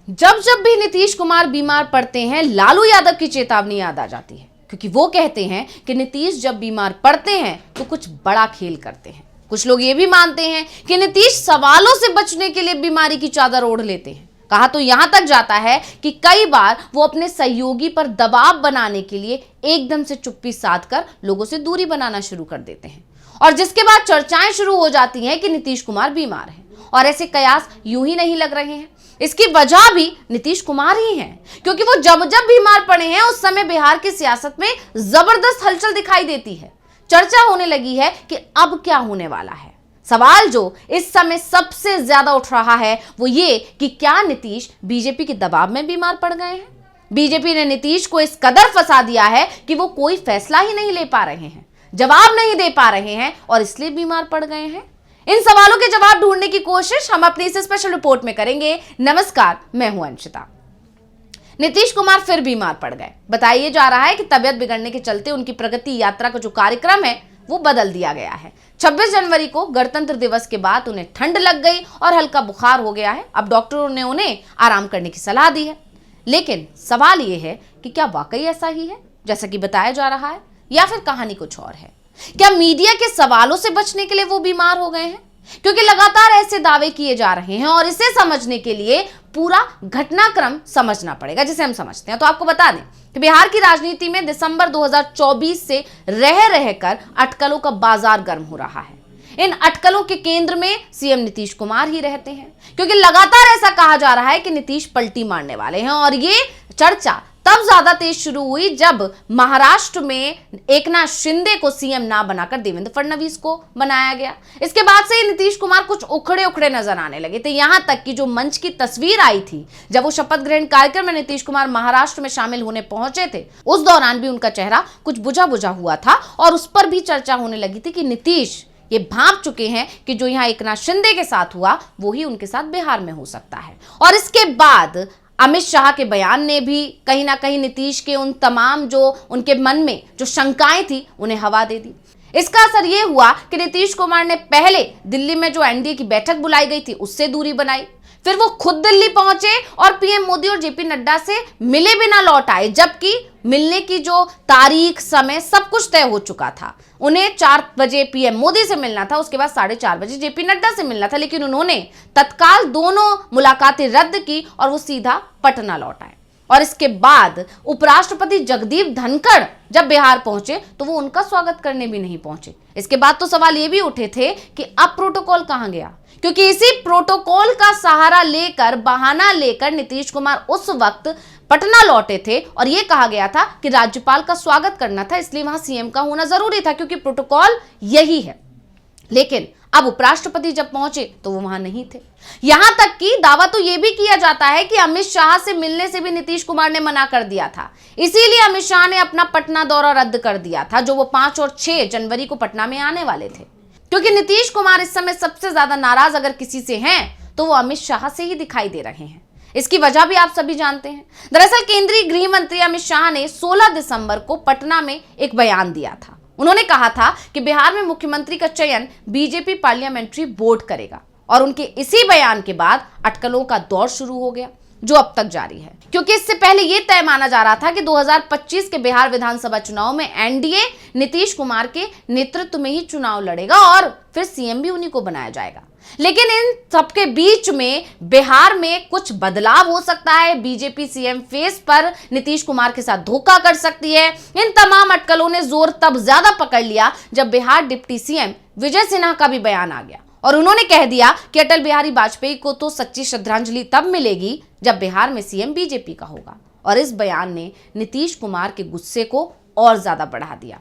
जब जब भी नीतीश कुमार बीमार पड़ते हैं, लालू यादव की चेतावनी याद आ जाती है, क्योंकि वो कहते हैं कि नीतीश जब बीमार पड़ते हैं तो कुछ बड़ा खेल करते हैं। कुछ लोग ये भी मानते हैं कि नीतीश सवालों से बचने के लिए बीमारी की चादर ओढ़ लेते हैं। कहा तो यहां तक जाता है कि कई बार वो अपने सहयोगी पर दबाव बनाने के लिए एकदम से चुप्पी साध कर लोगों से दूरी बनाना शुरू कर देते हैं, और जिसके बाद चर्चाएं शुरू हो जाती हैं कि नीतीश कुमार बीमार हैं। और ऐसे कयास यूं ही नहीं लग रहे हैं, इसकी वजह भी नीतीश कुमार ही हैं, क्योंकि वो जब जब बीमार पड़े हैं उस समय बिहार की सियासत में जबरदस्त हलचल दिखाई देती है। चर्चा होने लगी है कि अब क्या होने वाला है। सवाल जो इस समय सबसे ज्यादा उठ रहा है वो ये कि क्या नीतीश बीजेपी के दबाव में बीमार पड़ गए हैं। बीजेपी ने नीतीश को इस कदर फंसा दिया है कि वो कोई फैसला ही नहीं ले पा रहे हैं, जवाब नहीं दे पा रहे हैं और इसलिए बीमार पड़ गए हैं। इन सवालों के जवाब ढूंढने की कोशिश हम अपनी इस स्पेशल रिपोर्ट में करेंगे। नमस्कार, मैं हूं अंशिता। नीतीश कुमार फिर बीमार पड़ गए। बताया जा रहा है कि तबियत बिगड़ने के चलते उनकी प्रगति यात्रा का जो कार्यक्रम है वो बदल दिया गया है। 26 जनवरी को गणतंत्र दिवस के बाद उन्हें ठंड लग गई और हल्का बुखार हो गया है। अब डॉक्टरों ने उन्हें आराम करने की सलाह दी है। लेकिन सवाल यह है कि क्या वाकई ऐसा ही है जैसा कि बताया जा रहा है, या फिर कहानी कुछ और है। क्या मीडिया के सवालों से बचने के लिए वो बीमार हो गए हैं? क्योंकि लगातार ऐसे दावे किए जा रहे हैं और इसे समझने के लिए पूरा घटनाक्रम समझना पड़ेगा जिसे हम समझते हैं। तो आपको बता दें कि बिहार की राजनीति में दिसंबर 2024 से रह रहकर अटकलों का बाजार गर्म हो रहा है। इन अटकलों के केंद्र में सीएम नीतीश कुमार ही रहते हैं, क्योंकि लगातार ऐसा कहा जा रहा है कि नीतीश पलटी मारने वाले हैं। और ये चर्चा तब ज्यादा तेज शुरू हुई जब महाराष्ट्र में एकनाथ शिंदे को सीएम ना बनाकर देवेंद्र फडणवीस को बनाया गया। इसके बाद से ही नीतीश कुमार कुछ उखड़े उखड़े नजर आने लगे थे। यहां तक कि जो मंच की तस्वीर आई थी जब वो शपथ ग्रहण कार्यक्रम में नीतीश कुमार महाराष्ट्र में शामिल होने पहुंचे थे, उस दौरान भी उनका चेहरा कुछ बुझा बुझा हुआ था और उस पर भी चर्चा होने लगी थी कि नीतीश ये भांप चुके हैं कि जो यहां एकनाथ शिंदे के साथ हुआ वो ही उनके साथ बिहार में हो सकता है। और इसके बाद अमित शाह के बयान ने भी कहीं ना कहीं नीतीश के उन तमाम जो उनके मन में जो शंकाएं थी उन्हें हवा दे दी। इसका असर यह हुआ कि नीतीश कुमार ने पहले दिल्ली में जो एनडीए की बैठक बुलाई गई थी उससे दूरी बनाई, फिर वो खुद दिल्ली पहुंचे और पीएम मोदी और जेपी नड्डा से मिले बिना लौट आए, जबकि मिलने की जो तारीख, समय सब कुछ तय हो चुका था। उन्हें 4 बजे पीएम मोदी से मिलना था, उसके बाद 4:30 बजे जेपी नड्डा से मिलना था, लेकिन उन्होंने तत्काल दोनों मुलाकातें रद्द की और वो सीधा पटना लौट आए। और इसके बाद उपराष्ट्रपति जगदीप धनखड़ जब बिहार पहुंचे तो वो उनका स्वागत करने भी नहीं पहुंचे। इसके बाद तो सवाल ये भी उठे थे कि अब प्रोटोकॉल कहां गया, क्योंकि इसी प्रोटोकॉल का सहारा लेकर, बहाना लेकर नीतीश कुमार उस वक्त पटना लौटे थे और यह कहा गया था कि राज्यपाल का स्वागत करना था, इसलिए वहां सीएम का होना जरूरी था क्योंकि प्रोटोकॉल यही है। लेकिन अब उपराष्ट्रपति जब पहुंचे तो वो वहां नहीं थे। यहां तक कि दावा तो यह भी किया जाता है कि अमित शाह से मिलने से भी नीतीश कुमार ने मना कर दिया था, इसीलिए अमित शाह ने अपना पटना दौरा रद्द कर दिया था, जो वो 5 और 6 जनवरी को पटना में आने वाले थे। क्योंकि नीतीश कुमार इस समय सबसे ज्यादा नाराज अगर किसी से हैं तो वो अमित शाह से ही दिखाई दे रहे हैं। इसकी वजह भी आप सभी जानते हैं। दरअसल केंद्रीय गृह मंत्री अमित शाह ने 16 दिसंबर को पटना में एक बयान दिया था। उन्होंने कहा था कि बिहार में मुख्यमंत्री का चयन बीजेपी पार्लियामेंट्री बोर्ड करेगा, और उनके इसी बयान के बाद अटकलों का दौर शुरू हो गया जो अब तक जारी है। क्योंकि इससे पहले यह तय माना जा रहा था कि 2025 के बिहार विधानसभा चुनाव में एनडीए नीतीश कुमार के नेतृत्व में ही चुनाव लड़ेगा और फिर सीएम भी उन्हीं को बनाया जाएगा। लेकिन इन सबके बीच में बिहार में कुछ बदलाव हो सकता है, बीजेपी सीएम फेस पर नीतीश कुमार के साथ धोखा कर सकती है। इन तमाम अटकलों ने जोर तब ज्यादा पकड़ लिया जब बिहार डिप्टी सीएम विजय सिन्हा का भी बयान आ गया और उन्होंने कह दिया कि अटल बिहारी वाजपेयी को तो सच्ची श्रद्धांजलि तब मिलेगी जब बिहार में सीएम बीजेपी का होगा। और इस बयान ने नीतीश कुमार के गुस्से को और ज्यादा बढ़ा दिया।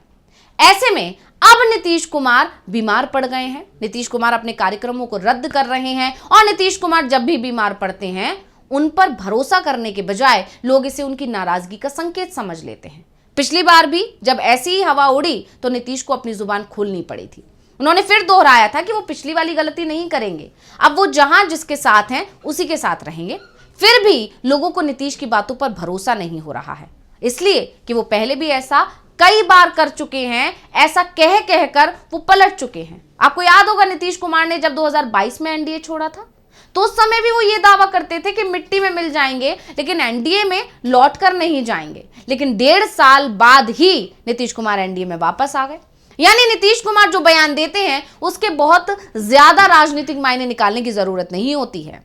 ऐसे में अब नीतीश कुमार बीमार पड़ गए हैं। नीतीश कुमार अपने कार्यक्रमों को रद्द कर रहे हैं और नीतीश कुमार जब भी बीमार पड़ते हैं उन पर भरोसा करने के बजाय लोग इसे उनकी नाराजगी का संकेत समझ लेते हैं। पिछली बार भी जब ऐसी ही हवा उड़ी तो नीतीश को अपनी जुबान खोलनी पड़ी थी। उन्होंने फिर दोहराया था कि वो पिछली वाली गलती नहीं करेंगे, अब वो जहां जिसके साथ हैं उसी के साथ रहेंगे। फिर भी लोगों को नीतीश की बातों पर भरोसा नहीं हो रहा है, इसलिए कि वो पहले भी ऐसा कई बार कर चुके हैं, ऐसा कह कहकर वो पलट चुके हैं। आपको याद होगा नीतीश कुमार ने जब 2022 में एनडीए छोड़ा था तो उस समय भी वो ये दावा करते थे कि मिट्टी में मिल जाएंगे लेकिन एनडीए में लौट कर नहीं जाएंगे। लेकिन 1.5 साल बाद ही नीतीश कुमार एनडीए में वापस आ गए। यानी नीतीश कुमार जो बयान देते हैं उसके बहुत ज्यादा राजनीतिक मायने निकालने की जरूरत नहीं होती है,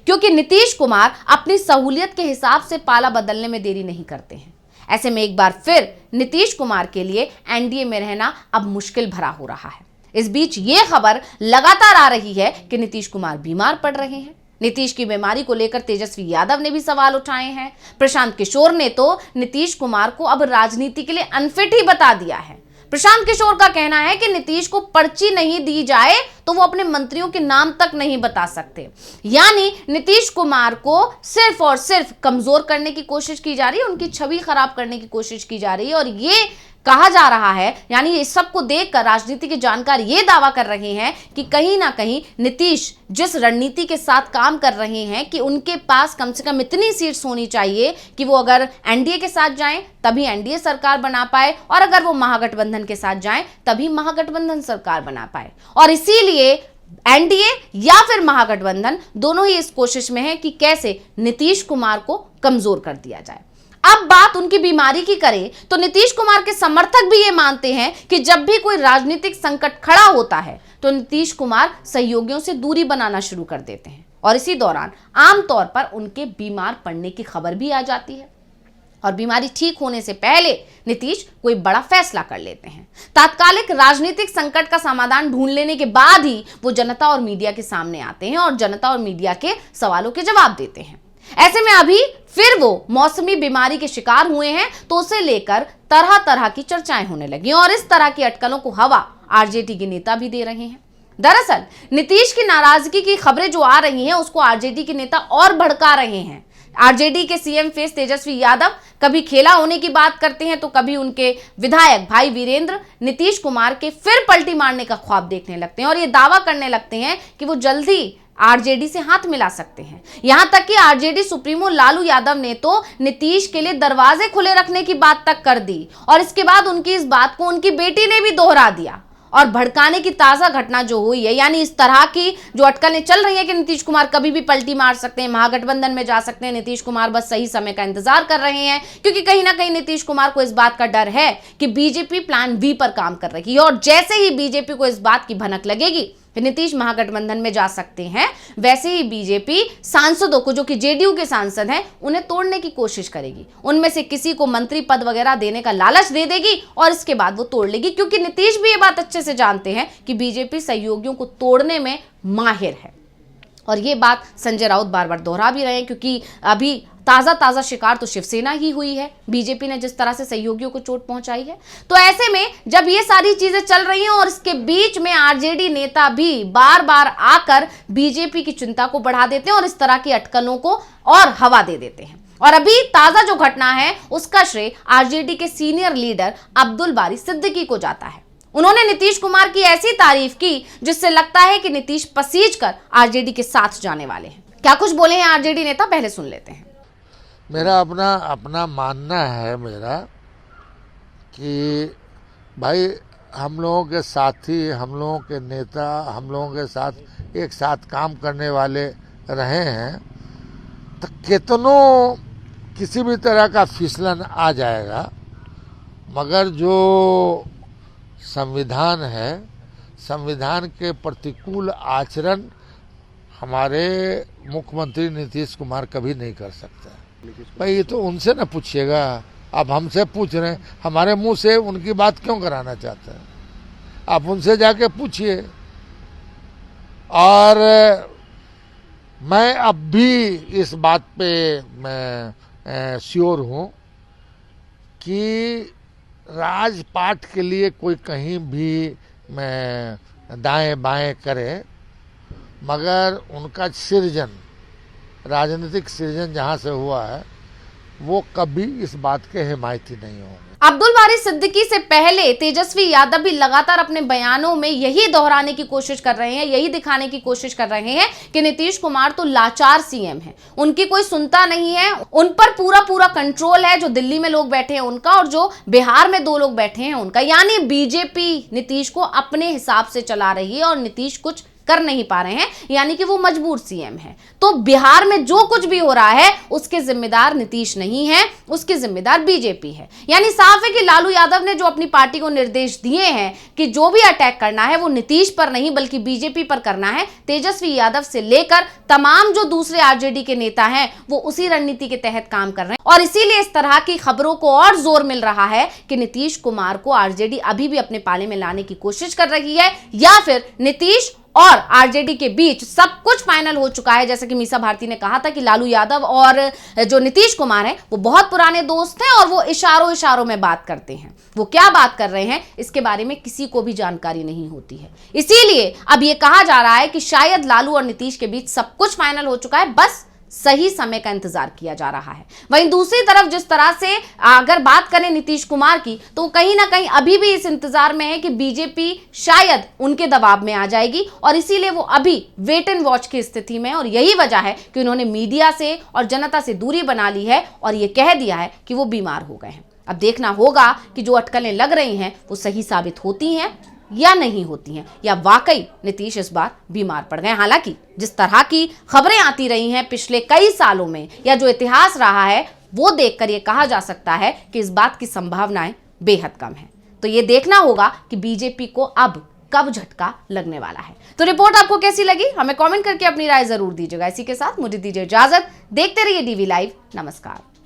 क्योंकि नीतीश कुमार अपनी सहूलियत के हिसाब से पाला बदलने में देरी नहीं करते हैं। ऐसे में एक बार फिर नीतीश कुमार के लिए एनडीए में रहना अब मुश्किल भरा हो रहा है। इस बीच ये खबर लगातार आ रही है कि नीतीश कुमार बीमार पड़ रहे हैं। नीतीश की बीमारी को लेकर तेजस्वी यादव ने भी सवाल उठाए हैं। प्रशांत किशोर ने तो नीतीश कुमार को अब राजनीति के लिए अनफिट ही बता दिया है। प्रशांत किशोर का कहना है कि नीतीश को पर्ची नहीं दी जाए तो वो अपने मंत्रियों के नाम तक नहीं बता सकते। यानी नीतीश कुमार को सिर्फ और सिर्फ कमजोर करने की कोशिश की जा रही है, उनकी छवि खराब करने की कोशिश की जा रही है। और ये कहा जा रहा है, यानी इस सबको देखकर राजनीति के जानकार ये दावा कर रहे हैं कि कहीं ना कहीं नीतीश जिस रणनीति के साथ काम कर रहे हैं कि उनके पास कम से कम इतनी सीट्स होनी चाहिए कि वो अगर एनडीए के साथ जाएं तभी एनडीए सरकार बना पाए, और अगर वो महागठबंधन के साथ जाएं तभी महागठबंधन सरकार बना पाए। और इसीलिए एनडीए या फिर महागठबंधन दोनों ही इस कोशिश में है कि कैसे नीतीश कुमार को कमजोर कर दिया जाए। अब बात उनकी बीमारी की करें तो नीतीश कुमार के समर्थक भी ये मानते हैं कि जब भी कोई राजनीतिक संकट खड़ा होता है तो नीतीश कुमार सहयोगियों से दूरी बनाना शुरू कर देते हैं, और इसी दौरान आमतौर पर उनके बीमार पड़ने की खबर भी आ जाती है और बीमारी ठीक होने से पहले नीतीश कोई बड़ा फैसला कर लेते हैं। तात्कालिक राजनीतिक संकट का समाधान ढूंढ लेने के बाद ही वो जनता और मीडिया के सामने आते हैं और जनता और मीडिया के सवालों के जवाब देते हैं। ऐसे में अभी फिर वो मौसमी बीमारी के शिकार हुए हैं तो उसे लेकर तरह तरह की चर्चाएं होने लगी और इस तरह की अटकलों को हवा आरजेडी के नेता भी दे रहे हैं। दरअसल नीतीश की नाराजगी की खबरें जो आ रही हैं उसको आरजेडी के नेता और भड़का रहे हैं। आरजेडी के सीएम फेस तेजस्वी यादव कभी खेला होने की बात करते हैं तो कभी उनके विधायक भाई वीरेंद्र नीतीश कुमार के फिर पलटी मारने का ख्वाब देखने लगते हैं और ये दावा करने लगते हैं कि वो जल्दी आरजेडी से हाथ मिला सकते हैं। यहां तक कि आरजेडी सुप्रीमो लालू यादव ने तो नीतीश के लिए दरवाजे खुले रखने की बात तक कर दी और इसके बाद उनकी इस बात को उनकी बेटी ने भी दोहरा दिया। और भड़काने की ताजा घटना जो हुई है, यानी इस तरह की जो अटकलें चल रही है कि नीतीश कुमार कभी भी पलटी मार सकते हैं, महागठबंधन में जा सकते हैं, नीतीश कुमार बस सही समय का इंतजार कर रहे हैं, क्योंकि कहीं ना कहीं नीतीश कुमार को इस बात का डर है कि बीजेपी प्लान वी पर काम कर रही है और जैसे ही बीजेपी को इस बात की भनक लगेगी नीतीश महागठबंधन में जा सकते हैं, वैसे ही बीजेपी सांसदों को, जो कि जेडीयू के सांसद हैं, उन्हें तोड़ने की कोशिश करेगी। उनमें से किसी को मंत्री पद वगैरह देने का लालच दे देगी और इसके बाद वो तोड़ लेगी, क्योंकि नीतीश भी ये बात अच्छे से जानते हैं कि बीजेपी सहयोगियों को तोड़ने में माहिर है। और ये बात संजय राउत बार बार दोहरा भी रहे हैं, क्योंकि अभी ताजा शिकार तो शिवसेना ही हुई है, बीजेपी ने जिस तरह से सहयोगियों को चोट पहुंचाई है। तो ऐसे में जब ये सारी चीजें चल रही हैं और इसके बीच में आरजेडी नेता भी बार बार आकर बीजेपी की चिंता को बढ़ा देते हैं और इस तरह की अटकलों को और हवा दे देते हैं। और अभी ताजा जो घटना है उसका श्रेय आरजेडी के सीनियर लीडर अब्दुल बारी सिद्दीकी को जाता है। उन्होंने नीतीश कुमार की ऐसी तारीफ की जिससे लगता है कि नीतीश पसीज कर आरजेडी के साथ जाने वाले हैं। क्या कुछ बोले हैं आरजेडी नेता, पहले सुन लेते हैं। मेरा अपना मानना है मेरा कि भाई हम लोगों के साथी, हम लोगों के नेता, हम लोगों के साथ एक साथ काम करने वाले रहे हैं, तो कितनों किसी भी तरह का फिसलन आ जाएगा, मगर जो संविधान है, संविधान के प्रतिकूल आचरण हमारे मुख्यमंत्री नीतीश कुमार कभी नहीं कर सकते। भाई ये तो उनसे ना पूछिएगा, आप हमसे पूछ रहे हैं, हमारे मुंह से उनकी बात क्यों कराना चाहते हैं? आप उनसे जाके पूछिए। और मैं अब भी इस बात पे मैं श्योर हूँ कि राजपाट के लिए कोई कहीं भी मैं दाएं बाएं करे, मगर उनका सृजन, राजनीतिक सृजन जहां से हुआ है, वो कभी इस बात के हिमायती नहीं होंगे। अब्दुल बारी सिद्दीकी से पहले तेजस्वी यादव भी लगातार अपने बयानों में यही दोहराने की कोशिश कर रहे हैं, यही दिखाने की कोशिश कर रहे हैं कि नीतीश कुमार तो लाचार सीएम है, उनकी कोई सुनता नहीं है, उन पर पूरा कंट्रोल है, जो दिल्ली में लोग बैठे हैं उनका और जो बिहार में 2 लोग बैठे हैं उनका। यानी बीजेपी नीतीश को अपने हिसाब से चला रही है और नीतीश कुछ कर नहीं पा रहे हैं, यानी कि वो मजबूर सीएम है। तो बिहार में जो कुछ भी हो रहा है उसके जिम्मेदार नीतीश नहीं है, उसके जिम्मेदार बीजेपी है। यानी साफ है कि लालू यादव ने जो अपनी पार्टी को निर्देश दिए हैं कि जो भी अटैक करना है वो नीतीश पर नहीं बल्कि बीजेपी पर करना है, तेजस्वी यादव से लेकर तमाम जो दूसरे आरजेडी के नेता हैं वो उसी रणनीति के तहत काम कर रहे हैं। और इसीलिए इस तरह की खबरों को और जोर मिल रहा है कि नीतीश कुमार को आरजेडी अभी भी अपने पाले में लाने की कोशिश कर रही है, या फिर नीतीश और आरजेडी के बीच सब कुछ फाइनल हो चुका है। जैसे कि मीसा भारती ने कहा था कि लालू यादव और जो नीतीश कुमार हैं वो बहुत पुराने दोस्त हैं और वो इशारों इशारों में बात करते हैं। वो क्या बात कर रहे हैं इसके बारे में किसी को भी जानकारी नहीं होती है। इसीलिए अब ये कहा जा रहा है कि शायद लालू और नीतीश के बीच सब कुछ फाइनल हो चुका है, बस सही समय का इंतजार किया जा रहा है। वहीं दूसरी तरफ जिस तरह से अगर बात करें नीतीश कुमार की, तो कहीं ना कहीं अभी भी इस इंतजार में है कि बीजेपी शायद उनके दबाव में आ जाएगी और इसीलिए वो अभी वेट एंड वॉच की स्थिति में है। और यही वजह है कि उन्होंने मीडिया से और जनता से दूरी बना ली है और ये कह दिया है कि वो बीमार हो गए हैं। अब देखना होगा कि जो अटकलें लग रही हैं वो सही साबित होती हैं या नहीं होती हैं, या वाकई नीतीश इस बार बीमार पड़ गए। हालांकि जिस तरह की खबरें आती रही हैं पिछले कई सालों में, या जो इतिहास रहा है, वो देखकर ये कहा जा सकता है कि इस बात की संभावनाएं बेहद कम है। तो ये देखना होगा कि बीजेपी को अब कब झटका लगने वाला है। तो रिपोर्ट आपको कैसी लगी हमें कमेंट करके अपनी राय जरूर दीजिएगा। इसी के साथ मुझे दीजिए इजाजत। देखते रहिए डीवी लाइव। नमस्कार।